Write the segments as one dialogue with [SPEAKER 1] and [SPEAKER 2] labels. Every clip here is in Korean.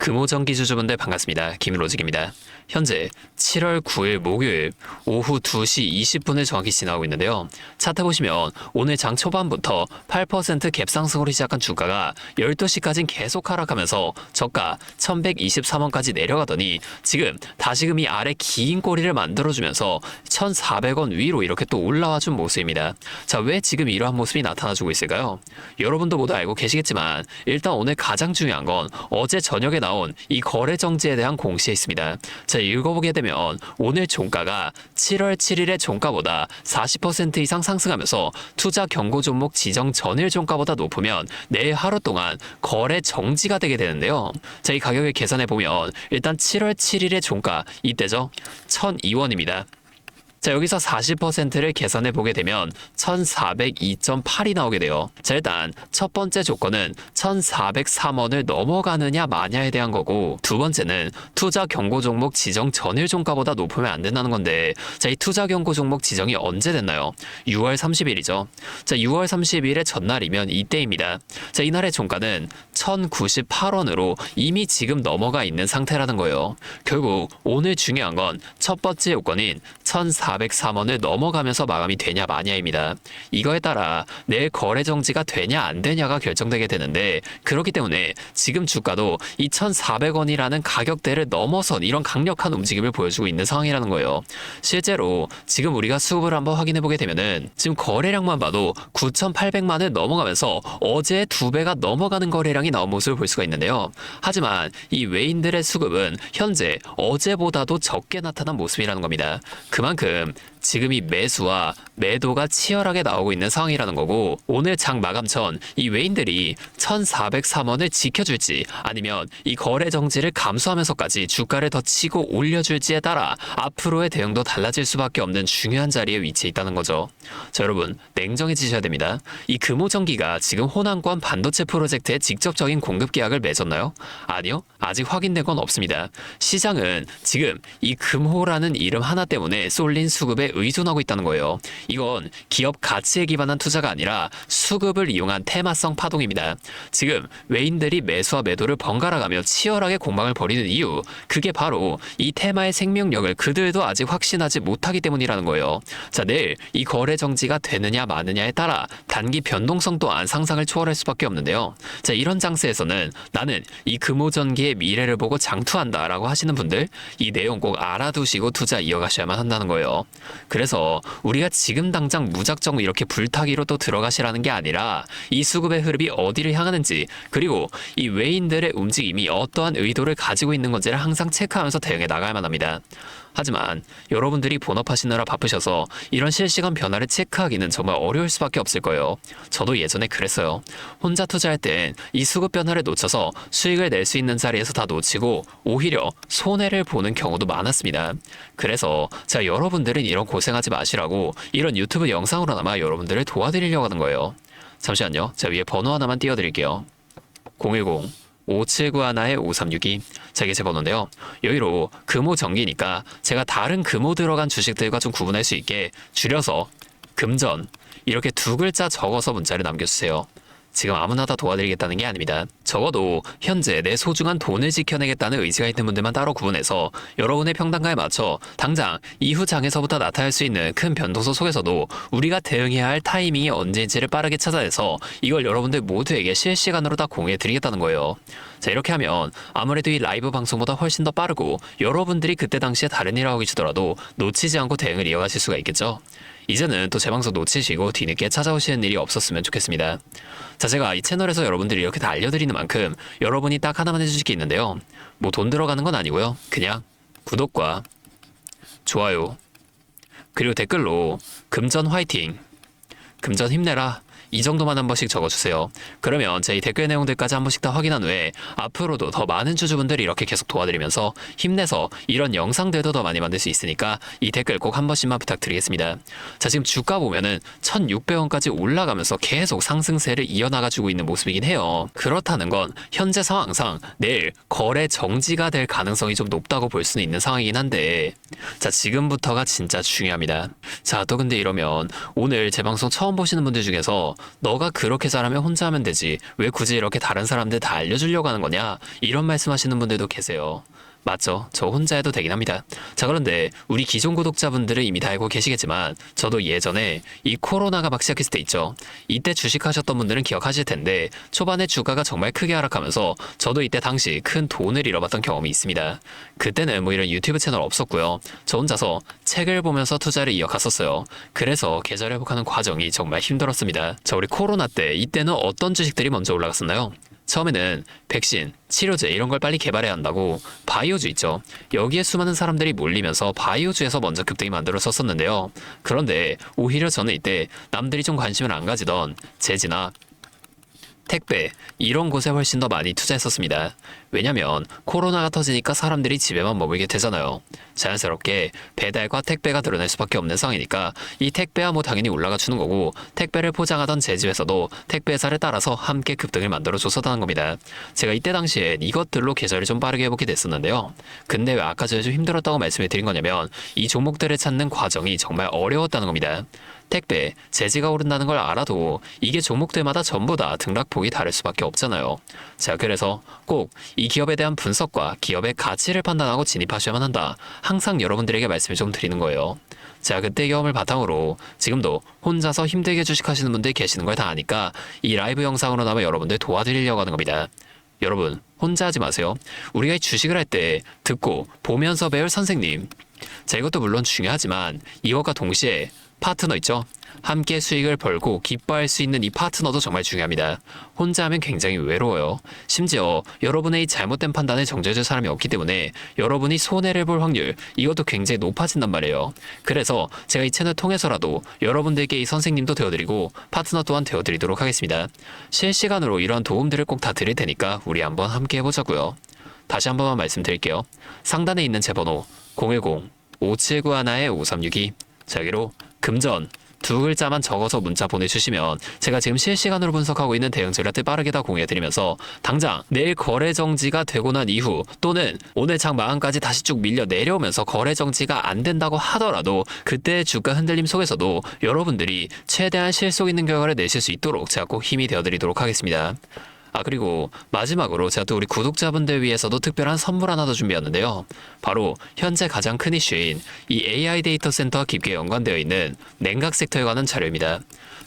[SPEAKER 1] 금호전기 주주분들 반갑습니다. 김로직입니다. 현재 7월 9일 목요일 오후 2시 20분을 정확히 지나고 있는데요. 차트 보시면 오늘 장 초반부터 8% 갭상승으로 시작한 주가가 12시까지는 계속 하락하면서 저가 1123원까지 내려가더니 지금 다시금 이 아래 긴 꼬리를 만들어주면서 1400원 위로 이렇게 또 올라와준 모습입니다. 자, 왜 지금 이러한 모습이 나타나주고 있을까요? 여러분도 모두 알고 계시겠지만 일단 오늘 가장 중요한 건 어제 저녁에 나온 이 거래 정지에 대한 공시에 있습니다. 자, 읽어보게 되면 오늘 종가가 7월 7일의 종가보다 40% 이상 상승하면서 투자 경고 종목 지정 전일 종가보다 높으면 내일 하루 동안 거래 정지가 되게 되는데요. 자, 이 가격을 계산해 보면 일단 7월 7일의 종가 이때죠. 1,002원입니다. 자, 여기서 40%를 계산해 보게 되면 1402.8이 나오게 돼요. 자, 일단 첫 번째 조건은 1403원을 넘어가느냐 마냐에 대한 거고, 두 번째는 투자 경고 종목 지정 전일 종가보다 높으면 안 된다는 건데, 자, 이 투자 경고 종목 지정이 언제 됐나요? 6월 30일이죠. 자, 6월 30일의 전날이면 이때입니다. 자, 이날의 종가는 1098원으로 이미 지금 넘어가 있는 상태라는 거예요. 결국 오늘 중요한 건 첫 번째 요건인 1403원을 넘어가면서 마감이 되냐 마냐입니다. 이거에 따라 내일 거래 정지가 되냐 안 되냐가 결정되게 되는데, 그렇기 때문에 지금 주가도 2,400원이라는 가격대를 넘어선 이런 강력한 움직임을 보여주고 있는 상황이라는 거예요. 실제로 지금 우리가 수급을 한번 확인해 보게 되면은 지금 거래량만 봐도 9,800만을 넘어가면서 어제 2배가 넘어가는 거래량이 나온 모습을 볼 수가 있는데요. 하지만 이 외인들의 수급은 현재 어제보다도 적게 나타난 모습이라는 겁니다. 그만큼 지금 이 매수와 매도가 치열하게 나오고 있는 상황이라는 거고, 오늘 장 마감 전 이 외인들이 1403원을 지켜줄지 아니면 이 거래 정지를 감수하면서까지 주가를 더 치고 올려줄지에 따라 앞으로의 대응도 달라질 수밖에 없는 중요한 자리에 위치해 있다는 거죠. 자, 여러분 냉정해지셔야 됩니다. 이 금호전기가 지금 호남권 반도체 프로젝트에 직접적인 공급 계약을 맺었나요? 아니요, 아직 확인된 건 없습니다. 시장은 지금 이 금호라는 이름 하나 때문에 쏠린 수급에 의존하고 있다는 거예요. 이건 기업 가치에 기반한 투자가 아니라 수급을 이용한 테마성 파동입니다. 지금 외인들이 매수와 매도를 번갈아가며 치열하게 공방을 벌이는 이유, 그게 바로 이 테마의 생명력을 그들도 아직 확신하지 못하기 때문이라는 거예요. 자, 내일 이 거래 정지가 되느냐 마느냐에 따라 단기 변동성 또한 상상을 초월할 수밖에 없는데요. 자, 이런 장세에서는 나는 이 금호전기의 미래를 보고 장투한다 라고 하시는 분들, 이 내용 꼭 알아두시고 투자 이어가셔야만 한다는 거예요. 그래서 우리가 지금 당장 무작정 이렇게 불타기로 또 들어가시라는 게 아니라 이 수급의 흐름이 어디를 향하는지, 그리고 이 외인들의 움직임이 어떠한 의도를 가지고 있는 건지를 항상 체크하면서 대응해 나가야만 합니다. 하지만 여러분들이 본업하시느라 바쁘셔서 이런 실시간 변화를 체크하기는 정말 어려울 수밖에 없을 거예요. 저도 예전에 그랬어요. 혼자 투자할 땐 이 수급 변화를 놓쳐서 수익을 낼 수 있는 자리에서 다 놓치고 오히려 손해를 보는 경우도 많았습니다. 그래서 제가 여러분들은 이런 고생하지 마시라고 이런 유튜브 영상으로나마 여러분들을 도와드리려고 하는 거예요. 잠시만요. 제가 위에 번호 하나만 띄워드릴게요. 010-5791-5362. 자, 이게 제 번호인데요. 여기로 금호전기니까 제가 다른 금호 들어간 주식들과 좀 구분할 수 있게 줄여서 금전 이렇게 두 글자 적어서 문자를 남겨주세요. 지금 아무나 다 도와드리겠다는 게 아닙니다. 적어도 현재 내 소중한 돈을 지켜내겠다는 의지가 있는 분들만 따로 구분해서 여러분의 평단가에 맞춰 당장 이후 장에서부터 나타날 수 있는 큰 변동성 속에서도 우리가 대응해야 할 타이밍이 언제인지를 빠르게 찾아내서 이걸 여러분들 모두에게 실시간으로 다 공유해드리겠다는 거예요. 자, 이렇게 하면 아무래도 이 라이브 방송보다 훨씬 더 빠르고 여러분들이 그때 당시에 다른 일을 하고 계시더라도 놓치지 않고 대응을 이어가실 수가 있겠죠. 이제는 또 제 방송 놓치시고 뒤늦게 찾아오시는 일이 없었으면 좋겠습니다. 자, 제가 이 채널에서 여러분들이 이렇게 다 알려드리는 만큼 여러분이 딱 하나만 해주실 게 있는데요. 뭐 돈 들어가는 건 아니고요. 그냥 구독과 좋아요, 그리고 댓글로 금전 화이팅, 금전 힘내라, 이 정도만 한 번씩 적어주세요. 그러면 제 이 댓글 내용들까지 한 번씩 다 확인한 후에 앞으로도 더 많은 주주분들이 이렇게 계속 도와드리면서 힘내서 이런 영상들도 더 많이 만들 수 있으니까 이 댓글 꼭 한 번씩만 부탁드리겠습니다. 자, 지금 주가 보면은 1,600원까지 올라가면서 계속 상승세를 이어나가주고 있는 모습이긴 해요. 그렇다는 건 현재 상황상 내일 거래 정지가 될 가능성이 좀 높다고 볼 수는 있는 상황이긴 한데, 자, 지금부터가 진짜 중요합니다. 자, 또 근데 이러면 오늘 제 방송 처음 보시는 분들 중에서 너가 그렇게 잘하면 혼자 하면 되지. 왜 굳이 이렇게 다른 사람들 다 알려주려고 하는 거냐? 이런 말씀하시는 분들도 계세요. 맞죠. 저 혼자 해도 되긴 합니다. 자, 그런데 우리 기존 구독자분들은 이미 다 알고 계시겠지만 저도 예전에 이 코로나가 막 시작했을 때 있죠. 이때 주식하셨던 분들은 기억하실 텐데 초반에 주가가 정말 크게 하락하면서 저도 이때 당시 큰 돈을 잃어봤던 경험이 있습니다. 그때는 뭐 이런 유튜브 채널 없었고요. 저 혼자서 책을 보면서 투자를 이어갔었어요. 그래서 계절 회복하는 과정이 정말 힘들었습니다. 자, 우리 코로나 때 이때는 어떤 주식들이 먼저 올라갔었나요? 처음에는 백신, 치료제 이런 걸 빨리 개발해야 한다고 바이오주 있죠. 여기에 수많은 사람들이 몰리면서 바이오주에서 먼저 급등이 만들어졌었는데요. 그런데 오히려 저는 이때 남들이 좀 관심을 안 가지던 제지나 택배 이런 곳에 훨씬 더 많이 투자했었습니다. 왜냐면 코로나가 터지니까 사람들이 집에만 머물게 되잖아요. 자연스럽게 배달과 택배가 늘어날 수밖에 없는 상황이니까 이 택배야 뭐 당연히 올라가 주는 거고 택배를 포장하던 제주에서도 택배 회사를 따라서 함께 급등을 만들어줬었다는 겁니다. 제가 이때 당시엔 이것들로 계절을 좀 빠르게 회복이 됐었는데요. 근데 왜 아까 전에 좀 힘들었다고 말씀을 드린 거냐면 이 종목들을 찾는 과정이 정말 어려웠다는 겁니다. 택배, 제지가 오른다는 걸 알아도 이게 종목들마다 전부 다 등락폭이 다를 수밖에 없잖아요. 자, 그래서 꼭 이 기업에 대한 분석과 기업의 가치를 판단하고 진입하셔야만 한다. 항상 여러분들에게 말씀을 좀 드리는 거예요. 자, 그때 경험을 바탕으로 지금도 혼자서 힘들게 주식하시는 분들 계시는 걸 다 아니까 이 라이브 영상으로나마 여러분들 도와드리려고 하는 겁니다. 여러분, 혼자 하지 마세요. 우리가 이 주식을 할 때 듣고 보면서 배울 선생님. 자, 이것도 물론 중요하지만 이것과 동시에 파트너 있죠? 함께 수익을 벌고 기뻐할 수 있는 이 파트너도 정말 중요합니다. 혼자 하면 굉장히 외로워요. 심지어 여러분의 이 잘못된 판단을 정죄해줄 사람이 없기 때문에 여러분이 손해를 볼 확률 이것도 굉장히 높아진단 말이에요. 그래서 제가 이 채널 통해서라도 여러분들께 이 선생님도 되어드리고 파트너 또한 되어드리도록 하겠습니다. 실시간으로 이러한 도움들을 꼭 다 드릴 테니까 우리 한번 함께 해보자고요. 다시 한 번만 말씀드릴게요. 상단에 있는 제 번호 010-5791-5362 자기로 금전 두 글자만 적어서 문자 보내주시면 제가 지금 실시간으로 분석하고 있는 대응 전략들 빠르게 다 공유해드리면서 당장 내일 거래 정지가 되고 난 이후 또는 오늘 장 마감까지 다시 쭉 밀려 내려오면서 거래 정지가 안 된다고 하더라도 그때 주가 흔들림 속에서도 여러분들이 최대한 실속 있는 결과를 내실 수 있도록 제가 꼭 힘이 되어드리도록 하겠습니다. 그리고 마지막으로 제가 또 우리 구독자분들 위해서도 특별한 선물 하나 더 준비했는데요. 바로 현재 가장 큰 이슈인 이 AI 데이터 센터와 깊게 연관되어 있는 냉각 섹터에 관한 자료입니다.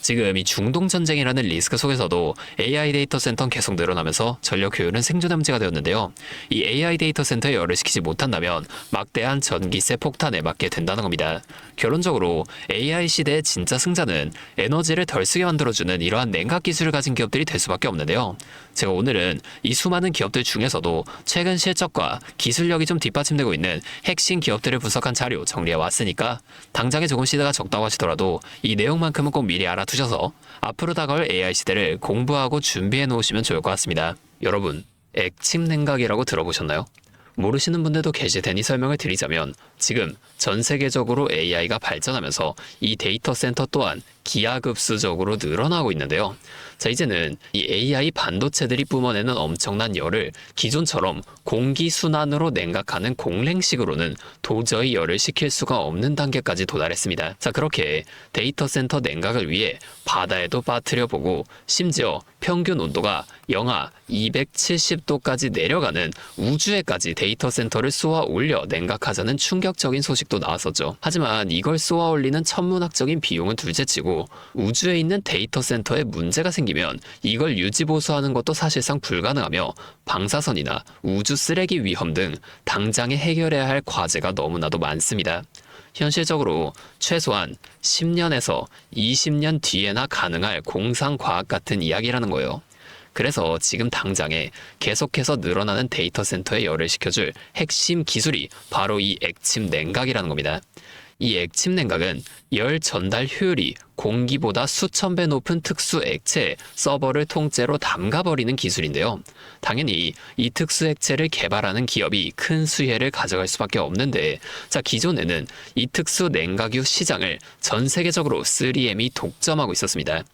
[SPEAKER 1] 지금 이 중동 전쟁이라는 리스크 속에서도 AI 데이터 센터는 계속 늘어나면서 전력 효율은 생존의 문제가 되었는데요. 이 AI 데이터 센터에 열을 식히지 못한다면 막대한 전기세 폭탄에 맞게 된다는 겁니다. 결론적으로 AI 시대의 진짜 승자는 에너지를 덜 쓰게 만들어주는 이러한 냉각 기술을 가진 기업들이 될 수밖에 없는데요. 제가 오늘은 이 수많은 기업들 중에서도 최근 실적과 기술력이 좀 뒷받침되고 있는 핵심 기업들을 분석한 자료 정리해 왔으니까 당장에 조금 시대가 적다고 하시더라도 이 내용만큼은 꼭 미리 알아두셔서 앞으로 다가올 AI 시대를 공부하고 준비해 놓으시면 좋을 것 같습니다. 여러분, 액침 냉각이라고 들어보셨나요? 모르시는 분들도 계실 테니 설명을 드리자면 지금 전 세계적으로 AI가 발전하면서 이 데이터 센터 또한 기하급수적으로 늘어나고 있는데요. 자, 이제는 이 AI 반도체들이 뿜어내는 엄청난 열을 기존처럼 공기순환으로 냉각하는 공랭식으로는 도저히 열을 식힐 수가 없는 단계까지 도달했습니다. 자, 그렇게 데이터 센터 냉각을 위해 바다에도 빠뜨려보고 심지어 평균 온도가 영하 270도까지 내려가는 우주에까지 데이터 센터를 쏘아 올려 냉각하자는 충격적인 소식도 나왔었죠. 하지만 이걸 쏘아 올리는 천문학적인 비용은 둘째치고 우주에 있는 데이터 센터에 문제가 생기면 이걸 유지보수하는 것도 사실상 불가능하며 방사선이나 우주 쓰레기 위험 등 당장에 해결해야 할 과제가 너무나도 많습니다. 현실적으로 최소한 10년에서 20년 뒤에나 가능할 공상과학 같은 이야기라는 거예요. 그래서 지금 당장에 계속해서 늘어나는 데이터 센터에 열을 식혀줄 핵심 기술이 바로 이 액침 냉각이라는 겁니다. 이 액침 냉각은 열 전달 효율이 공기보다 수천 배 높은 특수 액체에 서버를 통째로 담가버리는 기술인데요. 당연히 이 특수 액체를 개발하는 기업이 큰 수혜를 가져갈 수밖에 없는데, 자, 기존에는 이 특수 냉각유 시장을 전 세계적으로 3M이 독점하고 있었습니다.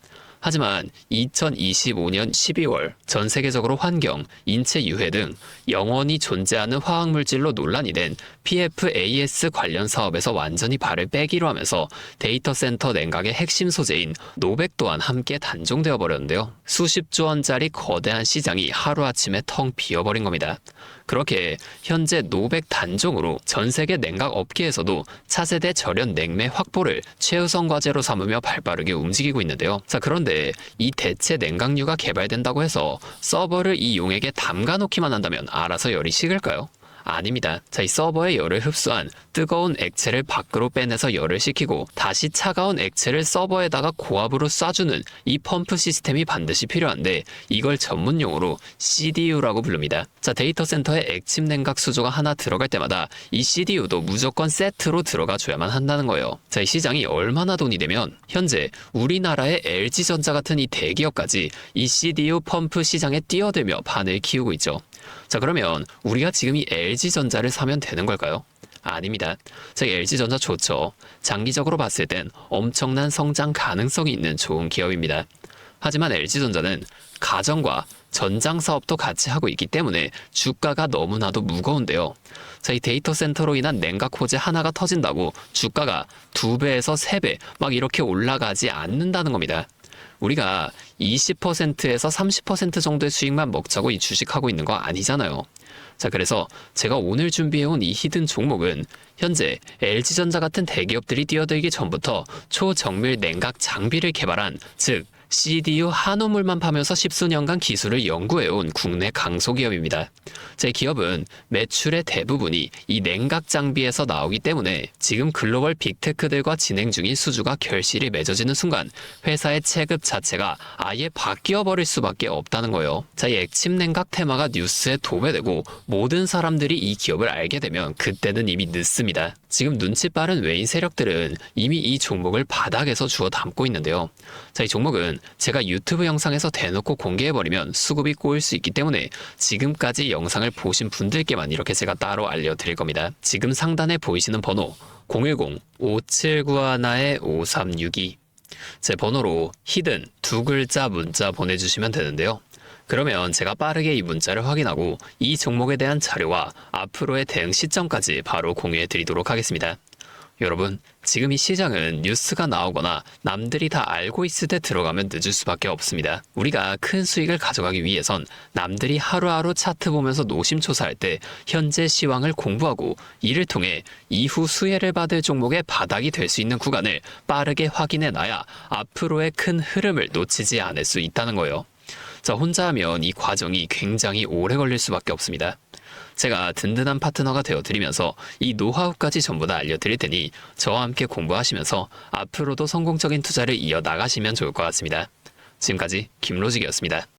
[SPEAKER 1] 하지만 2025년 12월 전 세계적으로 환경, 인체 유해 등 영원히 존재하는 화학물질로 논란이 된 PFAS 관련 사업에서 완전히 발을 빼기로 하면서 데이터 센터 냉각의 핵심 소재인 노백 또한 함께 단종되어 버렸는데요. 수십조 원짜리 거대한 시장이 하루아침에 텅 비어버린 겁니다. 그렇게 현재 노백 단종으로 전 세계 냉각 업계에서도 차세대 절연 냉매 확보를 최우선 과제로 삼으며 발빠르게 움직이고 있는데요. 자, 그런데 이 대체 냉각류가 개발된다고 해서 서버를 이 용액에 담가놓기만 한다면 알아서 열이 식을까요? 아닙니다. 자, 이 서버의 열을 흡수한 뜨거운 액체를 밖으로 빼내서 열을 식히고 다시 차가운 액체를 서버에다가 고압으로 쏴주는 이 펌프 시스템이 반드시 필요한데 이걸 전문용어로 CDU라고 부릅니다. 자, 데이터 센터에 액침 냉각 수조가 하나 들어갈 때마다 이 CDU도 무조건 세트로 들어가 줘야만 한다는 거예요. 자, 이 시장이 얼마나 돈이 되면 현재 우리나라의 LG전자 같은 이 대기업까지 이 CDU 펌프 시장에 뛰어들며 판을 키우고 있죠. 자, 그러면 우리가 지금 이 LG전자를 사면 되는 걸까요? 아닙니다. 자, LG전자 좋죠. 장기적으로 봤을 땐 엄청난 성장 가능성이 있는 좋은 기업입니다. 하지만 LG전자는 가전과 전장 사업도 같이 하고 있기 때문에 주가가 너무나도 무거운데요. 자, 이 데이터 센터로 인한 냉각 호재 하나가 터진다고 주가가 2배에서 3배 막 이렇게 올라가지 않는다는 겁니다. 우리가 20%에서 30% 정도의 수익만 먹자고 이 주식하고 있는 거 아니잖아요. 자, 그래서 제가 오늘 준비해온 이 히든 종목은 현재 LG전자 같은 대기업들이 뛰어들기 전부터 초정밀 냉각 장비를 개발한, 즉 CDU 한우물만 파면서 십수년간 기술을 연구해온 국내 강소기업입니다. 제 기업은 매출의 대부분이 이 냉각 장비에서 나오기 때문에 지금 글로벌 빅테크들과 진행 중인 수주가 결실이 맺어지는 순간 회사의 체급 자체가 아예 바뀌어 버릴 수밖에 없다는 거예요. 자, 이 액침 냉각 테마가 뉴스에 도배되고 모든 사람들이 이 기업을 알게 되면 그때는 이미 늦습니다. 지금 눈치 빠른 외인 세력들은 이미 이 종목을 바닥에서 주워 담고 있는데요. 자, 이 종목은 제가 유튜브 영상에서 대놓고 공개해버리면 수급이 꼬일 수 있기 때문에 지금까지 영상을 보신 분들께만 이렇게 제가 따로 알려드릴 겁니다. 지금 상단에 보이시는 번호 010-5791-5362 제 번호로 히든 두 글자 문자 보내주시면 되는데요. 그러면 제가 빠르게 이 문자를 확인하고 이 종목에 대한 자료와 앞으로의 대응 시점까지 바로 공유해 드리도록 하겠습니다. 여러분, 지금 이 시장은 뉴스가 나오거나 남들이 다 알고 있을 때 들어가면 늦을 수밖에 없습니다. 우리가 큰 수익을 가져가기 위해선 남들이 하루하루 차트 보면서 노심초사할 때 현재 시황을 공부하고 이를 통해 이후 수혜를 받을 종목의 바닥이 될 수 있는 구간을 빠르게 확인해 놔야 앞으로의 큰 흐름을 놓치지 않을 수 있다는 거예요. 자, 혼자 하면 이 과정이 굉장히 오래 걸릴 수밖에 없습니다. 제가 든든한 파트너가 되어드리면서 이 노하우까지 전부 다 알려드릴 테니 저와 함께 공부하시면서 앞으로도 성공적인 투자를 이어나가시면 좋을 것 같습니다. 지금까지 김로직이었습니다.